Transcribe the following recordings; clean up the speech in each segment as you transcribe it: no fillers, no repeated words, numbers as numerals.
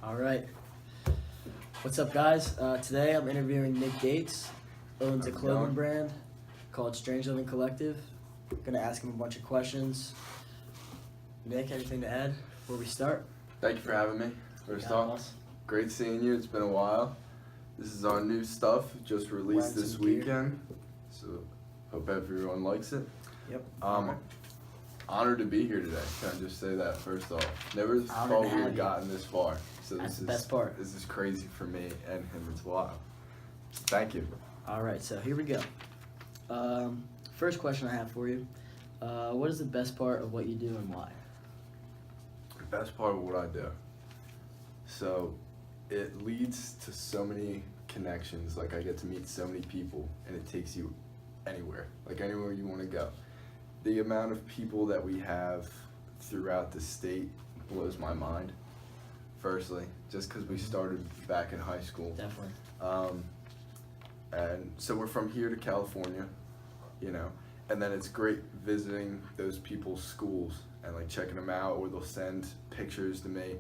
All right. What's up, guys? Today I'm interviewing Nick Gates, owns a clothing brand called Strange Living Collective. Gonna ask him a bunch of questions. Nick, anything to add before we start? Thank you for having me. First off, great seeing you. It's been a while. This is our new stuff, just released this weekend. So hope everyone likes it. Yep. Honored to be here today. Can I just say that first off? Never thought we would have gotten this far. So That's the best part. This is crazy for me and him as well. Thank you. All right, so here we go. First question I have for you. What is the best part of what you do and why? The best part of what I do. So it leads to so many connections. Like I get to meet so many people and it takes you anywhere. Like anywhere you want to go. The amount of people that we have throughout the state blows my mind. Firstly, just because we started back in high school. Definitely. And so we're from here to California, you know, and then it's great visiting those people's schools and like checking them out, or they'll send pictures to me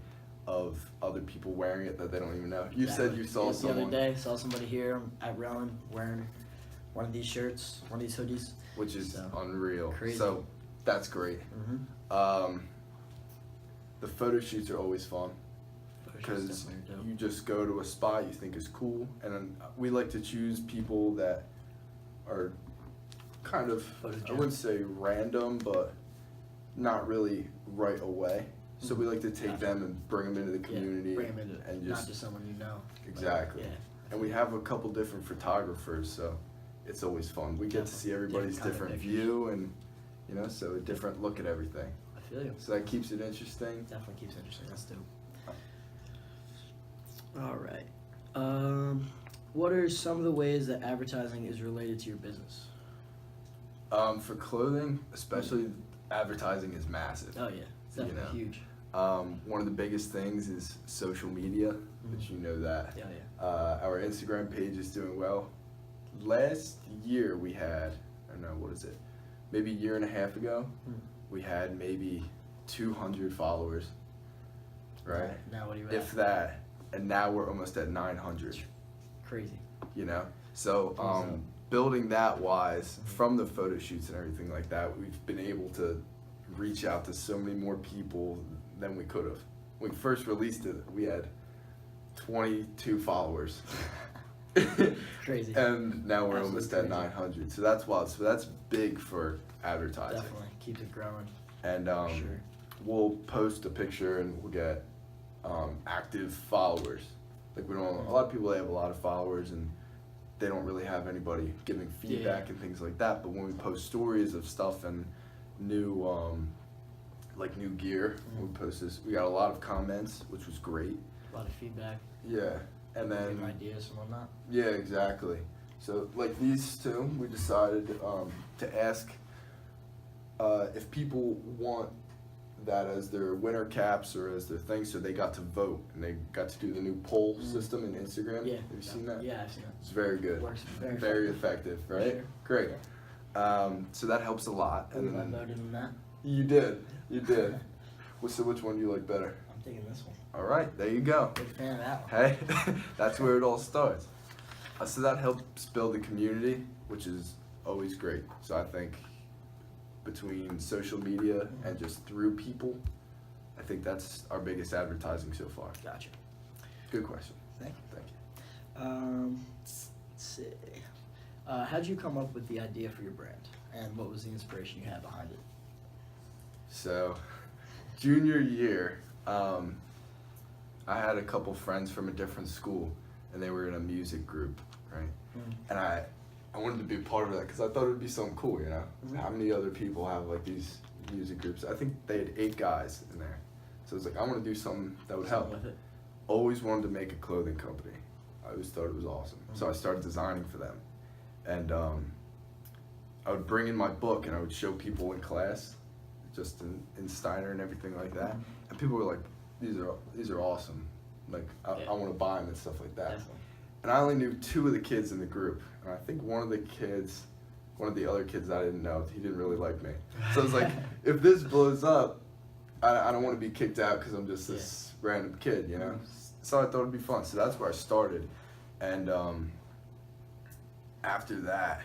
of other people wearing it that they don't even know. You said you saw someone. The other day, saw somebody here at Rowan wearing one of these shirts, one of these hoodies. Which is unreal. Crazy. So that's great. The photo shoots are always fun because you just go to a spot you think is cool, and then we like to choose people that are kind of, I wouldn't say random, but not really right away. So we like to take them and bring them into the community, and just not just someone you know. Exactly. And we have a couple different photographers, so it's always fun. We get to see everybody's different view, and you know, so a different look at everything. I feel you. So that keeps it interesting. Definitely keeps it interesting. That's dope. All right. What are some of the ways that advertising is related to your business? For clothing, especially, advertising is massive. Oh yeah, it's definitely huge. One of the biggest things is social media, which you know that. Yeah. Our Instagram page is doing well. Last year we had, I don't know, what is it? Maybe a year and a half ago, we had maybe 200 followers, right? Now what are you at? If that, and now we're almost at 900. Crazy. You know? So building that wise, from the photo shoots and everything like that, we've been able to reach out to so many more people than we could have. When we first released it, we had 22 followers. Crazy. And now we're almost at 900. So that's wild. So that's big for advertising. Definitely keeps it growing. And we'll post a picture and we'll get active followers. Like we don't. A lot of people, they have a lot of followers and they don't really have anybody giving feedback and things like that. But when we post stories of stuff and new new gear, we post this. We got a lot of comments, which was great. A lot of feedback. Yeah. And then ideas and whatnot. Yeah, exactly. So like these two, we decided to ask if people want that as their winter caps or as their thing, so they got to vote and they got to do the new poll system in Instagram. Yeah. Have you seen that? Yeah, I've seen it. It's very good. Works very effective, right? Sure. Great. So that helps a lot. And then I voted on that. You did. So which one do you like better? I'm taking this one. All right, there you go. Big fan of that one. Hey, that's where it all starts. So that helps build the community, which is always great. So I think between social media and just through people, I think that's our biggest advertising so far. Gotcha. Good question. Thank you. Let's see. How'd you come up with the idea for your brand, and what was the inspiration you had behind it? So, junior year, I had a couple friends from a different school, and they were in a music group, right? And I wanted to be a part of that because I thought it would be something cool, you know? How many other people have like these music groups? I think they had 8 guys in there. So it was like, I want to do something that would help. With it. Always wanted to make a clothing company. I always thought it was awesome. So I started designing for them. And I would bring in my book and I would show people in class, just in Steiner and everything like that. And people were like, these are awesome. Like, I want to buy them and stuff like that. Definitely. And I only knew 2 of the kids in the group. And I think one of the other kids I didn't know, he didn't really like me. So I was like, if this blows up, I don't want to be kicked out because I'm just this random kid, you know? So I thought it'd be fun. So that's where I started. And after that,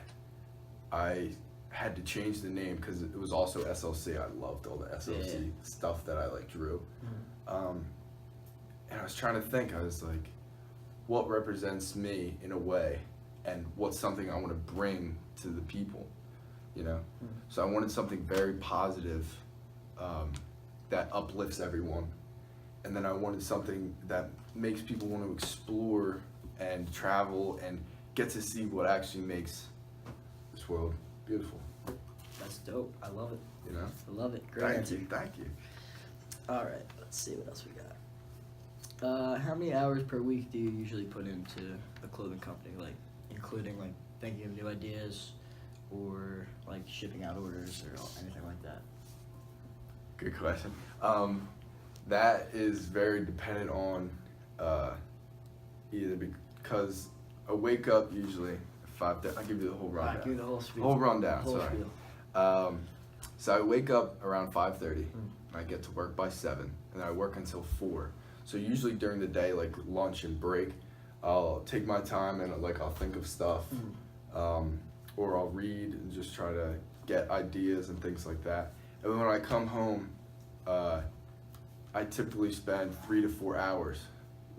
I had to change the name because it was also SLC. I loved all the SLC stuff that I like drew. And I was trying to think, I was like, what represents me in a way, and what's something I want to bring to the people, you know? So I wanted something very positive that uplifts everyone. And then I wanted something that makes people want to explore and travel and get to see what actually makes this world beautiful. That's dope. I love it. You know? I love it. Great answer. Thank you. All right, let's see what else we got. How many hours per week do you usually put into a clothing company, like including like thinking of new ideas or like shipping out orders or anything like that? Good question. That is very dependent on either because I wake up usually at 5:30. I'll give you the whole rundown. Give me the whole spiel. Whole rundown, Whole sorry. spiel. So I wake up around 5:30 and I get to work by 7 and I work until 4. So usually during the day, like lunch and break, I'll take my time and like I'll think of stuff, or I'll read and just try to get ideas and things like that. And then when I come home, I typically spend 3 to 4 hours.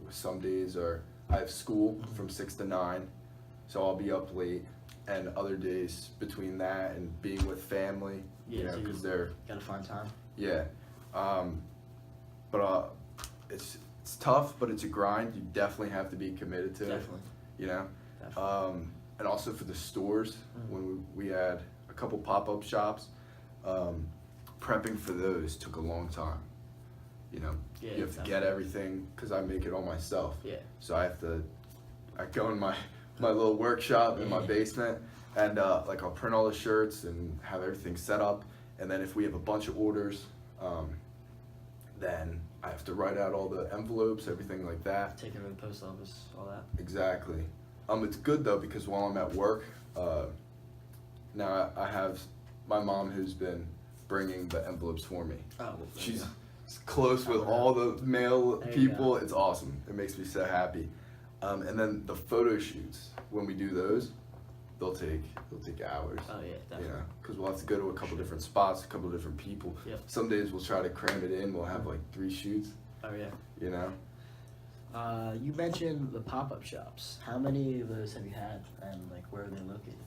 Some days I have school from 6 to 9, so I'll be up late. And other days between that and being with family, you know, because they're gotta find time. Yeah, but it's tough, but it's a grind. You definitely have to be committed to it. You know, and also for the stores when we had a couple pop-up shops, prepping for those took a long time. You know, you have to get everything because I make it all myself. Yeah. So I go in my little workshop in my basement and like I'll print all the shirts and have everything set up. And then if we have a bunch of orders, then I have to write out all the envelopes, everything like that. Take it to the post office, all that. Exactly. It's good though because while I'm at work, now I have my mom who's been bringing the envelopes for me. Oh, well, she's close with all the mail people. It's awesome. It makes me so happy. And then the photo shoots, when we do those, they'll take hours. Oh yeah, definitely. You know, because we'll have to go to a couple different spots, a couple different people. Yep. Some days we'll try to cram it in. We'll have like 3 shoots. Oh yeah. You know. You mentioned the pop-up shops. How many of those have you had, and like where are they located?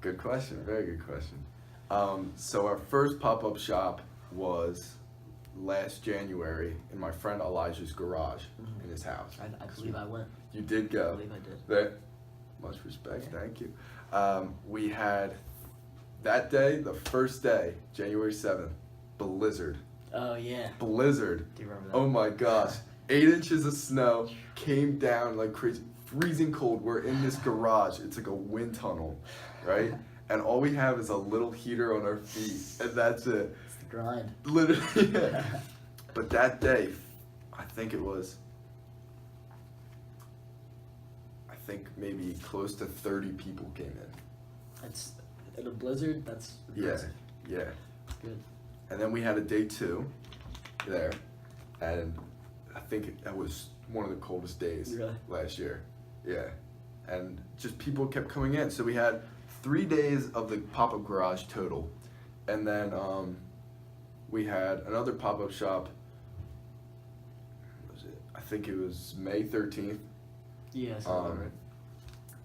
Good question. Very good question. So our first pop-up shop was last January in my friend Elijah's garage in his house. I believe I went. You did go. I believe I did. Much respect, thank you. We had that day, the first day, January 7th, blizzard. Oh yeah. Blizzard. Do you remember that? Oh my gosh. 8 inches of snow came down like crazy, freezing cold. We're in this garage. It's like a wind tunnel, right? And all we have is a little heater on our feet, and that's it. It's the grind. Literally, yeah. But that day, I think maybe close to 30 people came in. That's in a blizzard. That's impressive. Yeah. Good. And then we had a day 2 there, and I think that was one of the coldest days last year. Yeah, and just people kept coming in. So we had 3 days of the pop-up garage total, and then we had another pop-up shop. What was it? I think it was May 13th. Yeah, right.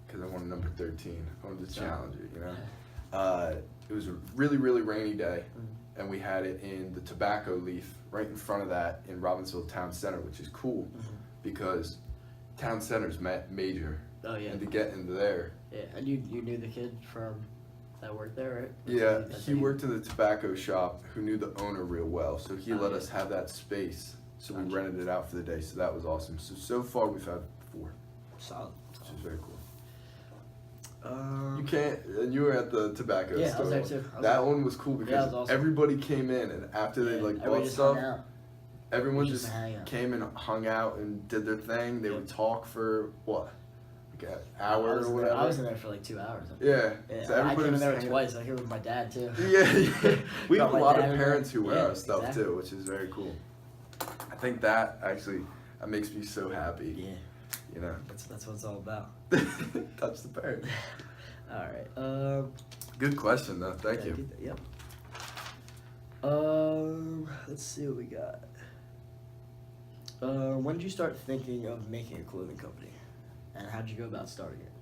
Because I wanted number 13. I wanted to challenge it, you know. It was a really, really rainy day, and we had it in the Tobacco Leaf right in front of that in Robbinsville Town Center, which is cool because Town Center's major. Oh yeah. And to get into there. Yeah, and you knew the kid from that worked there, right? Yeah, he worked in the tobacco shop who knew the owner real well, so he let us have that space. So we rented it out for the day, so that was awesome. So far we've had 4. Solid. Which is very cool. You can't, and you were at the tobacco store. Yeah, I was there too. That one was cool because awesome. Everybody came in, and after they bought stuff, everyone just came and hung out and did their thing. They would talk for what? Like an hour or whatever. I was in there for like 2 hours. Yeah. So I came in there twice. I was here with my dad too. Yeah. We have a lot of parents who wear our stuff too, which is very cool. I think that actually, That makes me so happy. Yeah. You know. That's what it's all about. Touch the bird. All right. Good question though. Thank you. Yep. Let's see what we got. When did you start thinking of making a clothing company, and how did you go about starting it?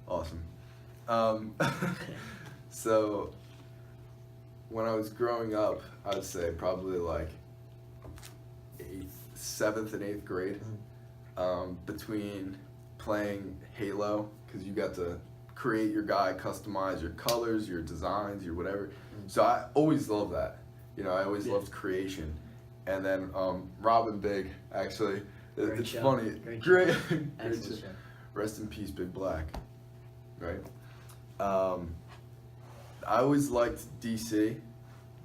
Awesome. So when I was growing up, I'd say probably like 7th and 8th grade, between playing Halo, because you got to create your guy, customize your colors, your designs, your whatever. So I always loved that. You know, I always loved creation. And then Robin Big, actually, it's show. funny. Great Great show. Rest in peace, Big Black. Right? I always liked DC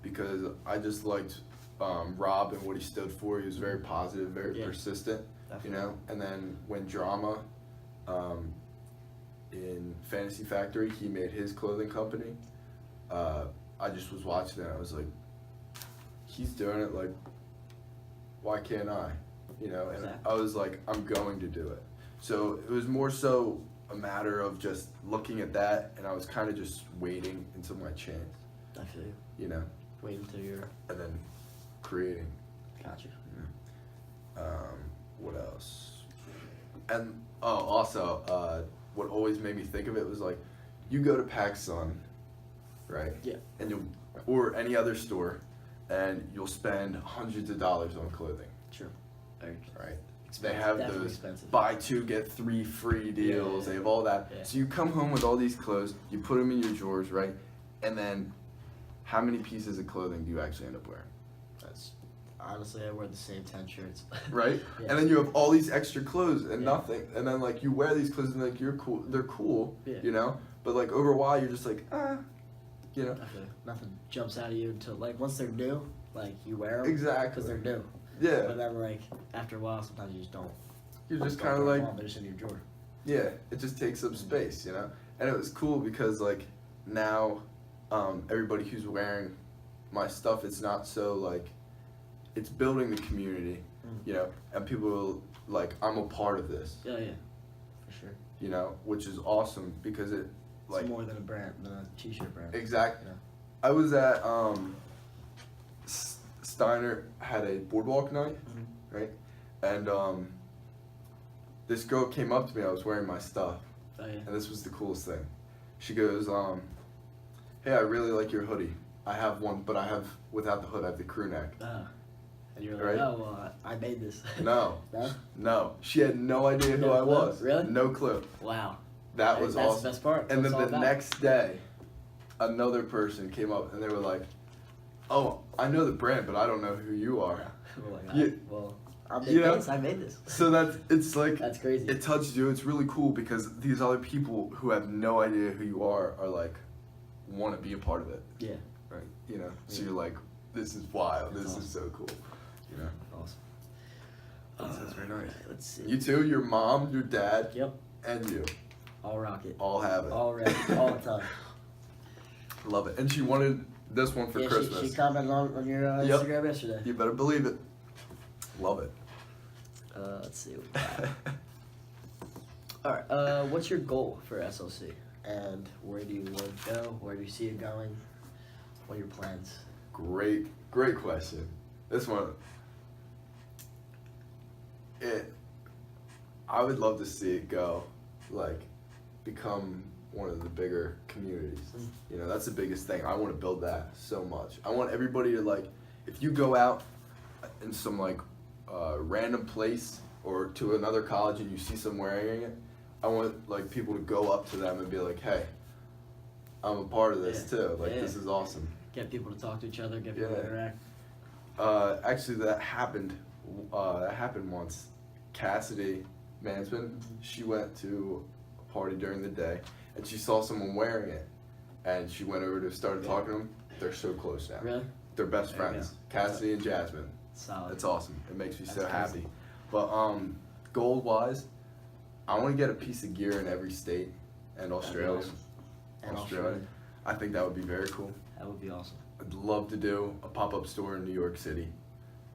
because I just liked Rob and what he stood for. He was very positive, very persistent, Definitely. you know. And then when Drama in Fantasy Factory, he made his clothing company. I just was watching it. I was like, he's doing it. Like, why can't I? You know. And Exactly. I was like, I'm going to do it. So it was more so a matter of just looking at that, and I was kind of just waiting until my chance. I feel you. You know. Wait until you're. And then creating. Gotcha. What else? And also, what always made me think of it was like, you go to PacSun, right? Yeah. And you'll, or any other store, and you'll spend hundreds of dollars on clothing. True. Very true. Right. They have Definitely those expensive. buy 2 get 3 free deals. Yeah. They have all that. Yeah. So you come home with all these clothes, you put them in your drawers, right? And then, how many pieces of clothing do you actually end up wearing? That's honestly, I wear the same 10 shirts. Right? Yeah. And then you have all these extra clothes and Yeah. nothing. And then like you wear these clothes and like you're cool. They're cool. Yeah. You know. But like over a while, you're just like you know. I feel you. Nothing jumps out at you until like once they're new, like you wear them Exactly. because they're new. Yeah. But then like after a while, sometimes you just don't. You're just don't kind of put 'em like on, they're just in your drawer. yeah. It just takes up space, you know. And it was cool because like now, everybody who's wearing my stuff, it's not so like. It's building the community, you know, and people will, like, I'm a part of this, Yeah, yeah, for sure. you know, which is awesome because it, like, It's more than a brand, than a t-shirt brand. exactly. Yeah. I was at Steiner had a boardwalk night, right, and this girl came up to me. I was wearing my stuff, Oh yeah. and this was the coolest thing. She goes, "Hey, I really like your hoodie. I have one, but I have without the hood. I have the crew neck." And you're like, Right? oh, well, I made this. No. No? No, she had no idea who No I clue? was. Really? No clue. Wow. That was That's awesome. the best part. And That's then all the about. next day, another person came up and they were like, "Oh, I know the brand, but I don't know who you are." We're like, Yeah. well, I'm You know? I made this. So it's like That's crazy. it touches you. It's really cool because these other people who have no idea who you are like want to be a part of it, Yeah. right? You know. So Yeah. you're like, "This is wild. That's This awesome. is so cool." You know. Awesome. That's very nice. Let's see. You too. Your mom, your dad, Yep. and you All rock it. all have it. All ready. All the time. Love it. And she wanted this one for Yeah, Christmas. she commented on your Yep. Instagram yesterday. You better believe it. Love it. Let's see. What we got. All right. What's your goal for SLC? And where do you want to go? Where do you see it going? What are your plans? Great question. This one, I would love to see it go, like, become one of the bigger communities. You know, that's the biggest thing. I want to build that so much. I want everybody to, like, if you go out in some, like, random place or to another college and you see someone wearing it, I want, like, people to go up to them and be like, "Hey, I'm a part of this too. Like, Yeah. this is awesome." Get people to talk to each other. Get people to Yeah. interact. Actually, that happened. That happened once. Cassidy Mansman, she went to a party during the day, and she saw someone wearing it, and she went over to start talking to them. They're so close now. Really? They're best There you friends. go. Cassidy and Jasmine. Solid. That's awesome. It makes me so That's happy. crazy. But goal wise, I want to get a piece of gear in every state and That'd be Australia. awesome. And Australia. I think that would be very cool. That would be awesome. I'd love to do a pop-up store in New York City.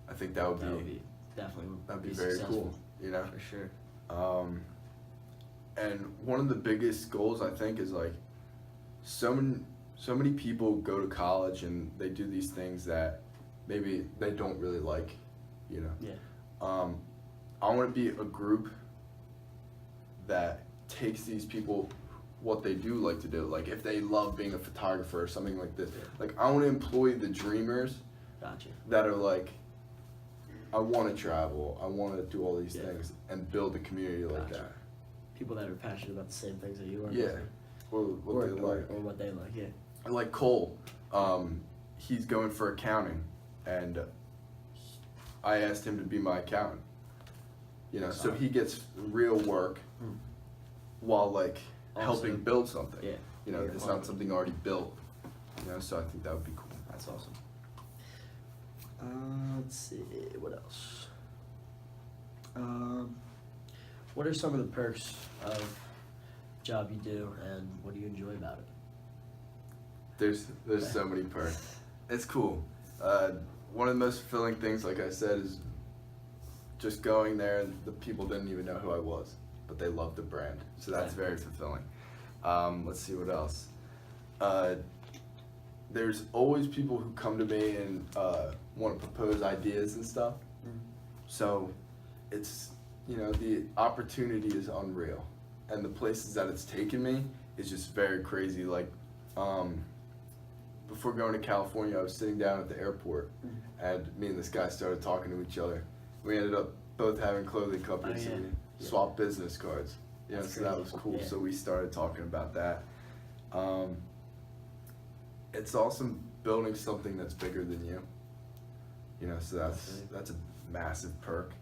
I think that would That would be be definitely would That'd be be very successful. cool, you know? For sure. And one of the biggest goals I think is like so many people go to college and they do these things that maybe they don't really like, you know. Yeah. I want to be a group that takes these people what they do like to do. Like if they love being a photographer or something like this. Yeah. Like I want to employ the dreamers Gotcha. that are like, I want to travel, I want to do all these Yeah. things and build a community like Gotcha. that. People that are passionate about the same things that you are. Yeah. What Or, they like. or what they like. Yeah. Like Cole, he's going for accounting, and I asked him to be my accountant. You know, so he gets real work Hmm. while like Also- helping build something. Yeah. You know, You're it's part not of it. something already built. You know, so I think that would be cool. That's awesome. Let's see, what else? What are some of the perks of the job you do, and what do you enjoy about it? There's so many perks. It's cool. One of the most fulfilling things, like I said, is just going there and the people didn't even know who I was, but they loved the brand. So that's very fulfilling. Let's see what else. There's always people who come to me and want to propose ideas and stuff. Mm. So it's, you know, the opportunity is unreal. And the places that it's taken me is just very crazy. Like, before going to California, I was sitting down at the airport and me and this guy started talking to each other. We ended up both having clothing companies and we swapped business cards. You know, That's so that crazy. was cool. Yeah. So we started talking about that. It's awesome building something that's bigger than you. You know, so that's a massive perk.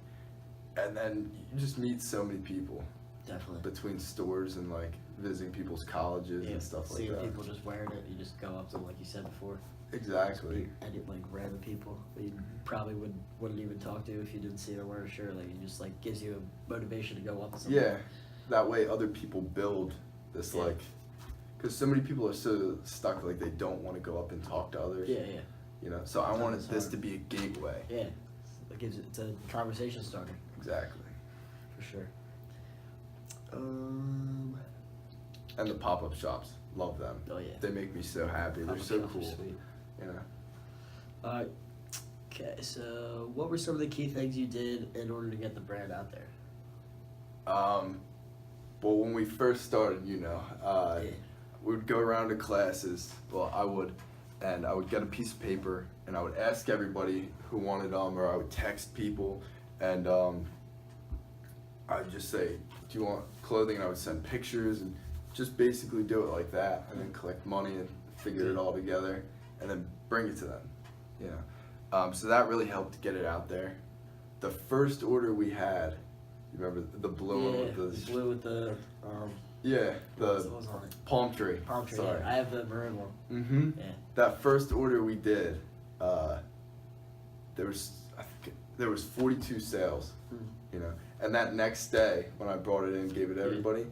And then you just meet so many people Definitely. between stores and like visiting people's colleges and stuff like Seeing that. people just wearing it, you just go up to them like you said before. Exactly. And like random people that you probably wouldn't even talk to if you didn't see them wear a shirt. Like it just like gives you a motivation to go up to someone. Yeah, that way other people build this Yeah. like, because so many people are so stuck like they don't want to go up and talk to others. Yeah, yeah, You know, so I Sometimes wanted it's this hard. to be a gateway. yeah. It's a conversation starter Exactly. for sure. And the pop-up shops, love them. Oh yeah. They make me so happy. They're Pop-up so shops are cool. sweet. You know. Okay, so what were some of the key things you did in order to get the brand out there? Well, when we first started, you know, Yeah. we would go around to classes. Well, I would, and I would get a piece of paper, and I would ask everybody who wanted them, or I would text people, and I'd just say, "Do you want clothing?" And I would send pictures, and just basically do it like that, and then collect money and figure it all together, and then bring it to them. You know, so that really helped get it out there. The first order we had, you remember the blue one with the blue with the yeah, the what was on it? palm tree. Palm tree. Sorry. Yeah, I have the maroon one. Mm-hmm. Yeah. That first order we did, there was 42 sales, you know. And that next day, when I brought it in and gave it to everybody,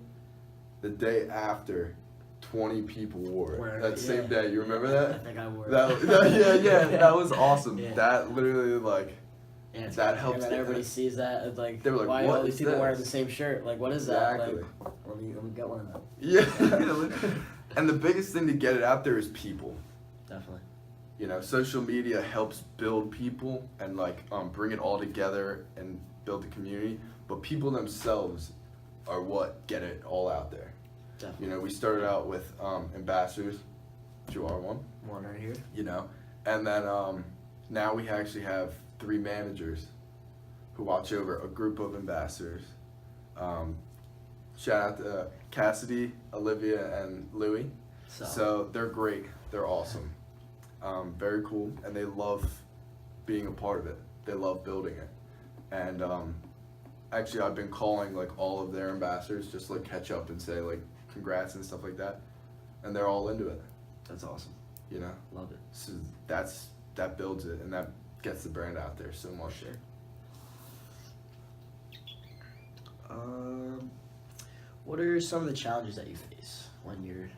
the day after, 20 people wore it. That same day, you remember that? I think I wore it. Yeah, that was awesome. Yeah. That literally like. Yeah, it's That crazy. helps And then get everybody that. sees that and like, They were like, why "What all these is people wearing this?" the same shirt? Like, what is Exactly. that? Like, let me get one of them. Yeah. And the biggest thing to get it out there is people. Definitely. You know, social media helps build people and like bring it all together and build the community. But people themselves are what get it all out there. Definitely. You know, we started out with ambassadors, which you are one. One right here. You know, and then now we actually have 3 managers who watch over a group of ambassadors. Shout out to Cassidy, Olivia, and Louie. So they're great. They're awesome. Very cool, and they love being a part of it. They love building it. And actually, I've been calling like all of their ambassadors just to like catch up and say like congrats and stuff like that, and they're all into it. That's awesome. You know. Love it. So that builds it, and that gets the brand out there so much. Sure. What are some of the challenges that you face when you're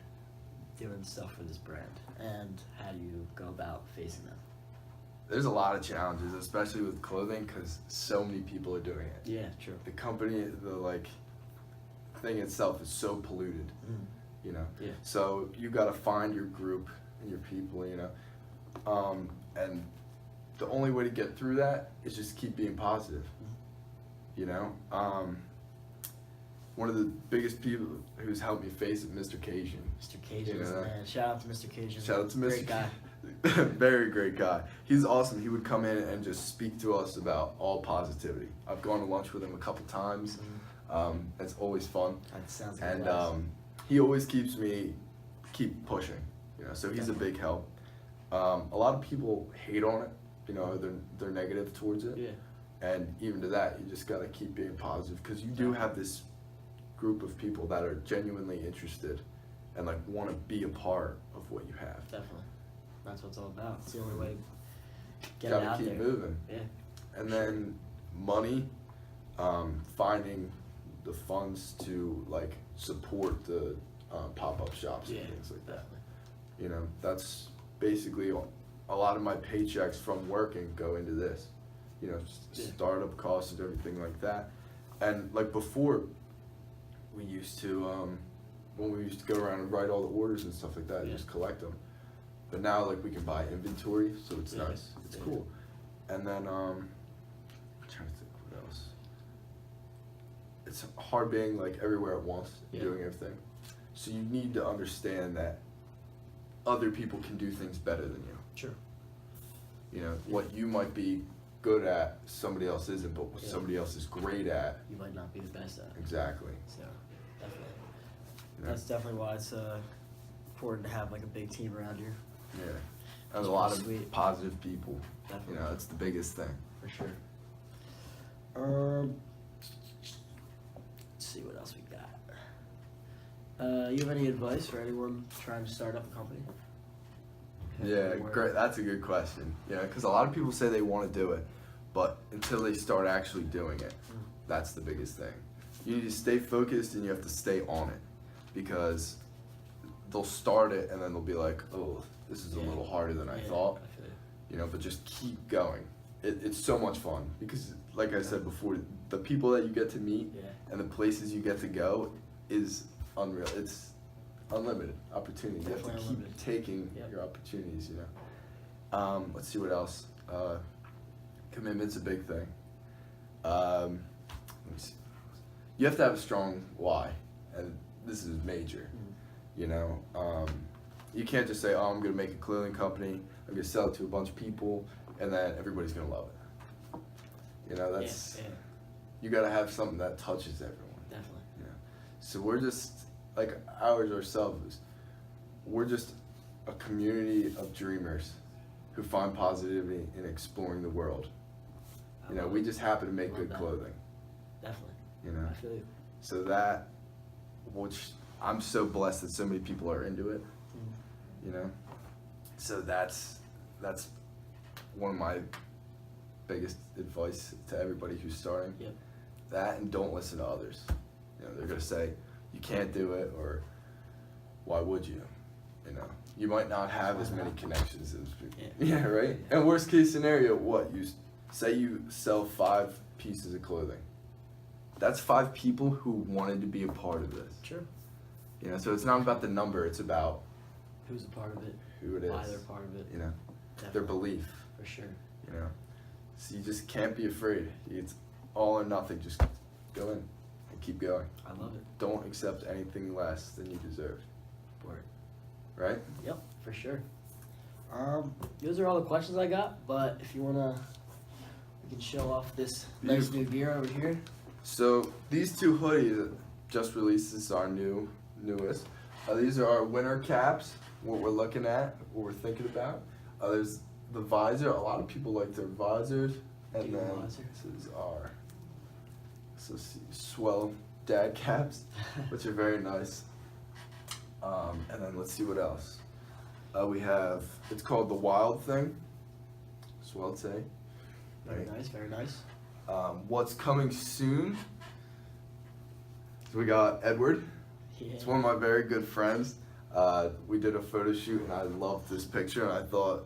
doing stuff for this brand, and how do you go about facing them? there's a lot of challenges, especially with clothing, because so many people are doing it. Yeah, true. The company, the like thing itself is so polluted, you know. Yeah. So you got to find your group and your people, you know. And the only way to get through that is just keep being positive, you know. One of the biggest people who's helped me face it, Mr. Cajun. Mr. Cajun, You know, man. Shout out to Mr. Cajun. Shout out to Mr. Great guy. Very great guy. He's awesome. He would come in and just speak to us about all positivity. I've gone to lunch with him a couple times. It's always fun. That sounds like And he always keeps me keep pushing. You know, so he's a big help. A lot of people hate on it. You know, they're negative towards it. Yeah. And even to that, you just gotta keep being positive, because you do have this group of people that are genuinely interested and like want to be a part of what you have. Definitely. That's what it's all about. It's the only way to get it Gotta out keep there. moving. Yeah. And then money, finding the funds to like support the pop-up shops Yeah, and things like that. definitely. You know, that's basically a lot of my paychecks from working go into this. You know, Yeah. startup costs and everything like that. And like before, we used to when we used to go around and write all the orders and stuff like that, and Yeah. just collect them. But now like we can buy inventory, so it's Yeah. nice. It's Yeah. cool. And then I'm trying to think what else. It's hard being like everywhere at once, Yeah. doing everything. So you need to understand that other people can do things better than you. Sure. You know, what you might be good at, somebody else isn't, but what Yeah. somebody else is great at. You might not be the best at it. Exactly. So, definitely. You know? That's definitely why it's important to have like a big team around you. Yeah. That's And a lot of pretty sweet. positive people. Definitely. You know, that's the biggest thing. For sure. Let's see what else we got. You have any advice for anyone trying to start up a company? Yeah, great. That's a good question. Yeah, because a lot of people say they want to do it, but until they start actually doing it, that's the biggest thing. You need to stay focused and you have to stay on it, because they'll start it and then they'll be like, oh, this is a little harder than I thought. I feel you. You know, but just keep going. It's so much fun, because like I said before, the people that you get to meet Yeah. and the places you get to go is unreal. It's unlimited opportunity. You have to Definitely keep unlimited. taking Yep. your opportunities, you know. Let's see what else. Commitment's a big thing. Let me see. You have to have a strong why, and this is major. You know, you can't just say, oh, I'm gonna make a clothing company, I'm gonna sell it to a bunch of people, and then everybody's gonna love it. You know, that's, Yeah, you gotta have something that touches everyone. definitely. You know? So we're just, like ourselves, we're just a community of dreamers who find positivity in exploring the world. You know, we just happen to make Love good that. clothing, Definitely. you know? I feel you. So that, which I'm so blessed that so many people are into it, you know? So that's one of my biggest advice to everybody who's starting. Yep. That, and don't listen to others. You know, they're gonna say, you can't do it, or why would you? You know, you might not have as many connections as people. Yeah, right? And worst case scenario, what? You say you sell 5 pieces of clothing. That's 5 people who wanted to be a part of this. Sure. You know, so it's not about the number, it's about Who's a part of it? who it is. Why they're part of it. You know, Definitely. their belief. For sure. You know, so you just can't be afraid. It's all or nothing. Just go in and keep going. I love it. Don't accept anything less than you deserve. Word. Right? Yep, for sure. Those are all the questions I got, but if you wanna, we can show off this nice new gear over here. So these 2 hoodies just released. This is our newest. These are our winter caps. What we're looking at, what we're thinking about. There's the visor. A lot of people like their visors, and Dual then visor. this is our swell dad caps, which are very nice. And then let's see what else. We have, it's called the Wild Thing. Swell say. Very nice, very nice. What's coming soon? So we got Edward. Yeah. It's one of my very good friends. We did a photo shoot and I loved this picture and I thought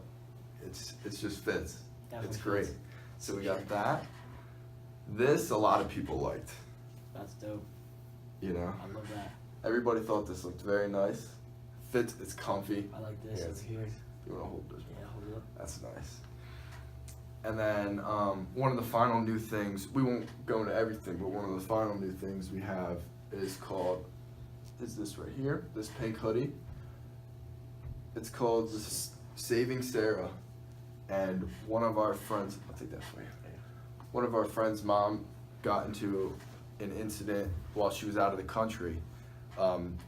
it just fits. Definitely It's great. fits. So we got that. This a lot of people liked. That's dope. You know, I love that. everybody thought this looked very nice. Fits. It's comfy. I like this Yeah, over here. You want to hold this? Yeah, hold it up. That's nice. And then one of the final new things, we won't go into everything, but one of the final new things we have is this right here, this pink hoodie. It's called Saving Sarah. And one of our friends, I'll take that for you. One of our friends' mom got into an incident while she was out of the country,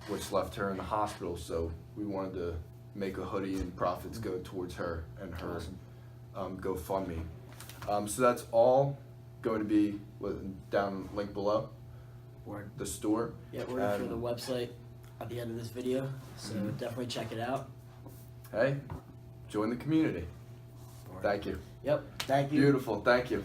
which left her in the hospital. So we wanted to make a hoodie and profits go towards her and her GoFundMe. So that's all going to be down link below. Word. The store. Yeah, we're gonna throw the website at the end of this video, so definitely check it out. Hey, join the community. Thank you. Yep. Thank you. Beautiful. Thank you.